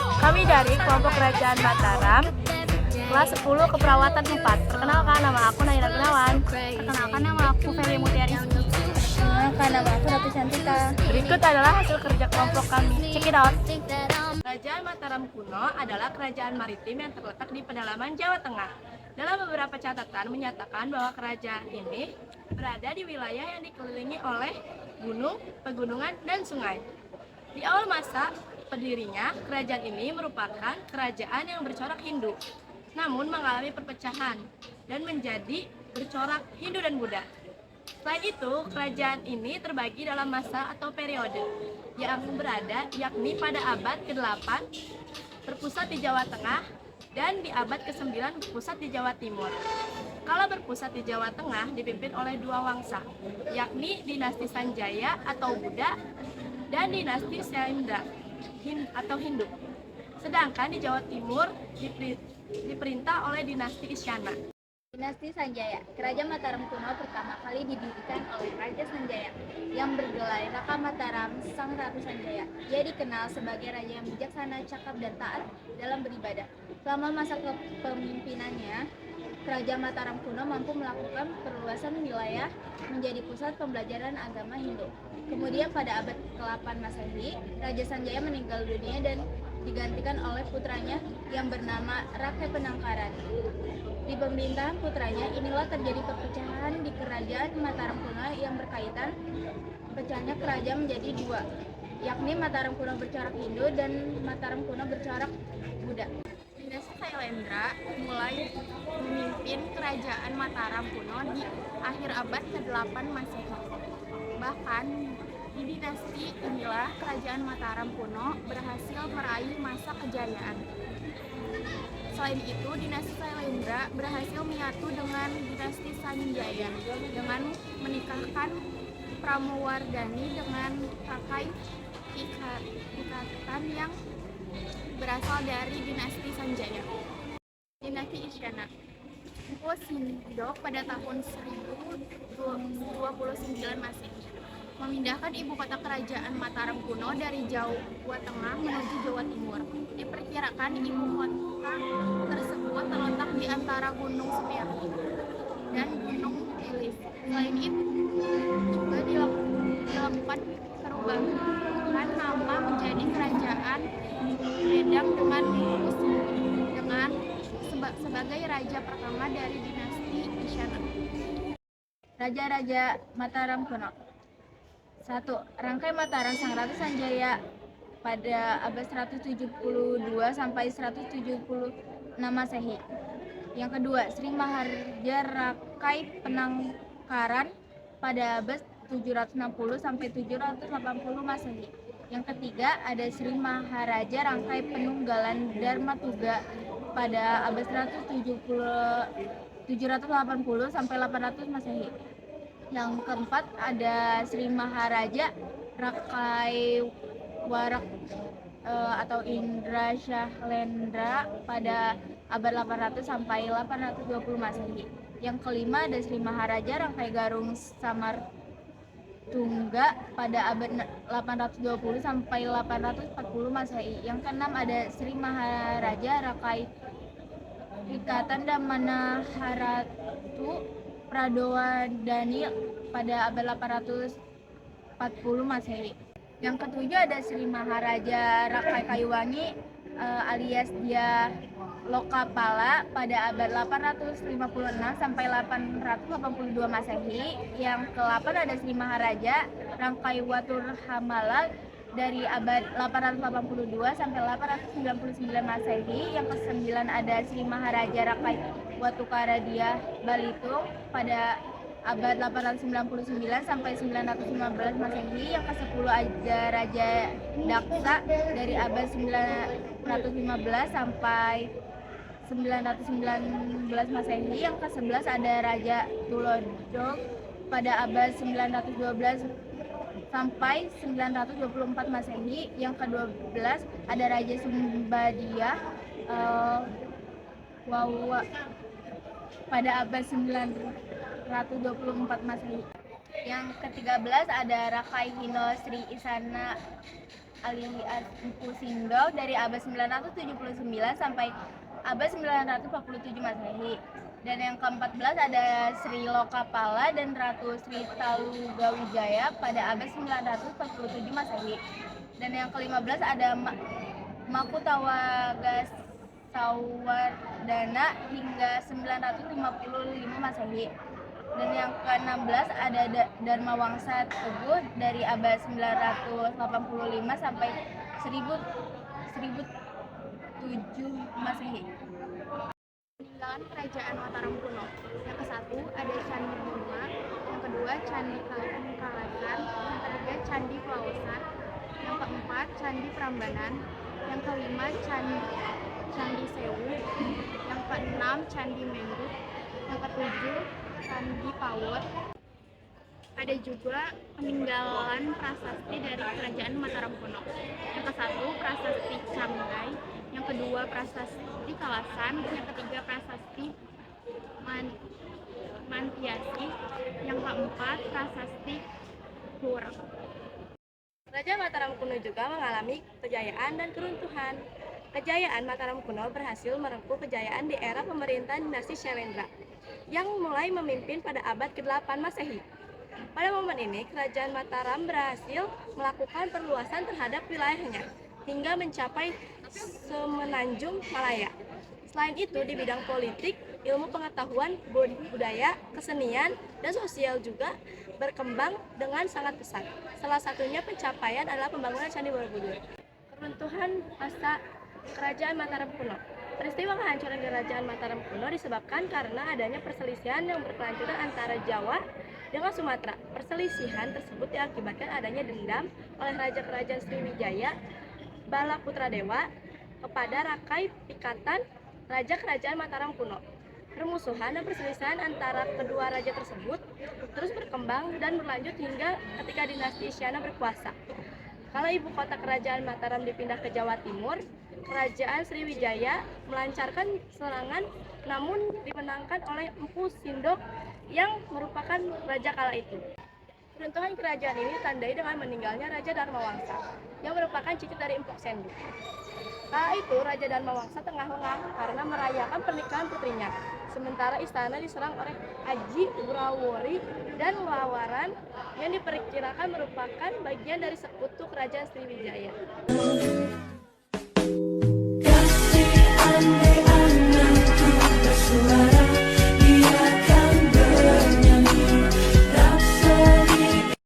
Kami dari kelompok Kerajaan Mataram, kelas 10 Keperawatan 4. Perkenalkan, nama aku Naira Gunawan. Perkenalkan, nama aku Feli Mutiari. Perkenalkan, nama aku Ratu Cantika. Berikut adalah hasil kerja kelompok kami. Check it out. Kerajaan Mataram kuno adalah kerajaan maritim yang terletak di pedalaman Jawa Tengah. Dalam beberapa catatan menyatakan bahwa kerajaan ini berada di wilayah yang dikelilingi oleh gunung, pegunungan, dan sungai. Di awal masa berdirinya, kerajaan ini merupakan kerajaan yang bercorak Hindu, namun mengalami perpecahan dan menjadi bercorak Hindu dan Buddha. Selain itu, kerajaan ini terbagi dalam masa atau periode yang berada yakni pada abad ke-8 berpusat di Jawa Tengah dan di abad ke-9 berpusat di Jawa Timur. Kala berpusat di Jawa Tengah dipimpin oleh dua wangsa, yakni dinasti Sanjaya atau Buddha dan dinasti Syailendra atau Hindu. Sedangkan di Jawa Timur diperintah oleh dinasti Isyana. Dinasti Sanjaya. Kerajaan Mataram kuno pertama kali didirikan oleh Raja Sanjaya yang bergelar Raka Mataram Sang Ratu Sanjaya. Dia dikenal sebagai raja yang bijaksana, cakap, dan taat dalam beribadah. Selama masa kepemimpinannya, Kerajaan Mataram kuno mampu melakukan perluasan wilayah menjadi pusat pembelajaran agama Hindu. Kemudian pada abad ke-8 Masehi, Raja Sanjaya meninggal dunia dan digantikan oleh putranya yang bernama Rakai Penangkaran. Di pemerintahan putranya, inilah terjadi perpecahan di Kerajaan Mataram kuno yang berkaitan pecahnya kerajaan menjadi dua, yakni Mataram kuno bercorak Hindu dan Mataram kuno bercorak Buddha. Dinasti Syailendra mulai memimpin kerajaan Mataram kuno di akhir abad ke-8 Masehi. Bahkan di dinasti inilah kerajaan Mataram kuno berhasil meraih masa kejayaan. Selain itu, dinasti Syailendra berhasil menyatu dengan dinasti Sanjaya dengan menikahkan Pramowardhani dengan Rakai ikatan yang berasal dari dinasti Sanjaya. Dinasti Isyana. Empu Sindok pada tahun 1029 Masehi memindahkan ibu kota kerajaan Mataram kuno dari Jawa Tengah menuju Jawa Timur. Diperkirakan ibu kota tersebut terletak di antara Gunung Semeru dan Gunung Ilis. Selain itu, juga dilakukan perubahan nama menjadi Kerajaan Bedang dengan sebagai raja pertama dari dinasti Isyana. Raja-raja Mataram kuno. 1. Rangkai Mataram Sang Ratu Sanjaya pada abad 172 sampai 176 Masehi. Yang kedua, Sri Maharaja Rakai Penangkaran pada abad 760 sampai 780 Masehi. Yang ketiga, ada Sri Maharaja Rangkai Penunggalan Dharma Tuga pada abad 780 sampai 800 Masehi. Yang keempat, ada Sri Maharaja Rakai Warak atau Indra Syailendra pada abad 800 sampai 820 Masehi. Yang kelima, ada Sri Maharaja Rangkai Garung Samartungga pada abad 820 sampai 840 Masehi. Yang keenam, ada Sri Maharaja Rakai Ikatan Damana Haratu Pradowardhani pada abad 840 Masehi. Yang ketujuh, ada Sri Maharaja Rakai Kayuwangi alias Dia Lokapala pada abad 856 sampai 882 Masehi. Yang ke-8 ada Sri Maharaja Rangkai Watur Hamala dari abad 882 sampai 899 Masehi. Yang ke-9 ada Sri Maharaja Rakai Watukara-Dia Balitung pada abad 899 sampai 915 Masehi. Yang ke-10 ada Raja Daksa dari abad 915 sampai 919 Masehi. Yang ke-11 ada Raja Tulodog pada abad 912 sampai 924 Masehi. Yang ke-12 ada Raja Sumbadia Wawa pada abad 924 Masehi. Yang ke-13 ada Rakai Hino Sri Isana alias Empu Sindok dari abad 979 sampai abad 947 Masehi. Dan yang ke-14 ada Sri Lokapala dan Ratu Sri Talugawijaya pada abad 947 Masehi. Dan yang ke-15 ada Makutawagasawardhana hingga 955 Masehi. Dan yang ke-16 ada Dharma Wangsa Teguh dari abad 985 sampai 1007 Masehi. Peninggalan Kerajaan Mataram kuno. Yang ke-1 ada Candi Buma, yang kedua Candi Kalasan, yang ketiga Candi Pelawasan, yang keempat Candi Prambanan, yang kelima Candi Sewu, yang keenam Candi Menggut, yang ketujuh Candi Pawut. Ada juga peninggalan prasasti dari Kerajaan Mataram kuno. Yang ke-1 Prasasti Canggai, yang kedua Prasasti Kalasan, yang ketiga Prasasti Mantiasi, yang keempat Prasasti Pura. Kerajaan Mataram kuno juga mengalami kejayaan dan keruntuhan. Kejayaan Mataram kuno berhasil merengkuh kejayaan di era pemerintahan dinasti Syailendra yang mulai memimpin pada abad ke-8 Masehi. Pada momen ini, Kerajaan Mataram berhasil melakukan perluasan terhadap wilayahnya hingga mencapai semenanjung Malaya. Selain itu, di bidang politik, ilmu pengetahuan, budaya, kesenian, dan sosial juga berkembang dengan sangat pesat. Salah satunya pencapaian adalah pembangunan Candi Borobudur. Keruntuhan masa Kerajaan Mataram kuno. Peristiwa kehancuran Kerajaan Mataram kuno disebabkan karena adanya perselisihan yang berkelanjutan antara Jawa dengan Sumatera. Perselisihan tersebut diakibatkan adanya dendam oleh Raja Kerajaan Sriwijaya Balaputradewa kepada Rakai Pikatan Raja Kerajaan Mataram kuno. Permusuhan dan perselisihan antara kedua raja tersebut terus berkembang dan berlanjut hingga ketika dinasti Isyana berkuasa. Kalau ibu kota Kerajaan Mataram dipindah ke Jawa Timur, Kerajaan Sriwijaya melancarkan serangan namun dimenangkan oleh Empu Sindok yang merupakan raja kala itu. Keruntuhan kerajaan ini ditandai dengan meninggalnya Raja Dharma Wangsa yang merupakan cucu dari Empu Sindok. Kala itu Raja Dharma Wangsa tengah-tengah karena merayakan pernikahan putrinya. Sementara istana diserang oleh Aji Wurawori dan Wawaran yang diperkirakan merupakan bagian dari sekutu Kerajaan Sriwijaya. Kasih andai anakku bersuara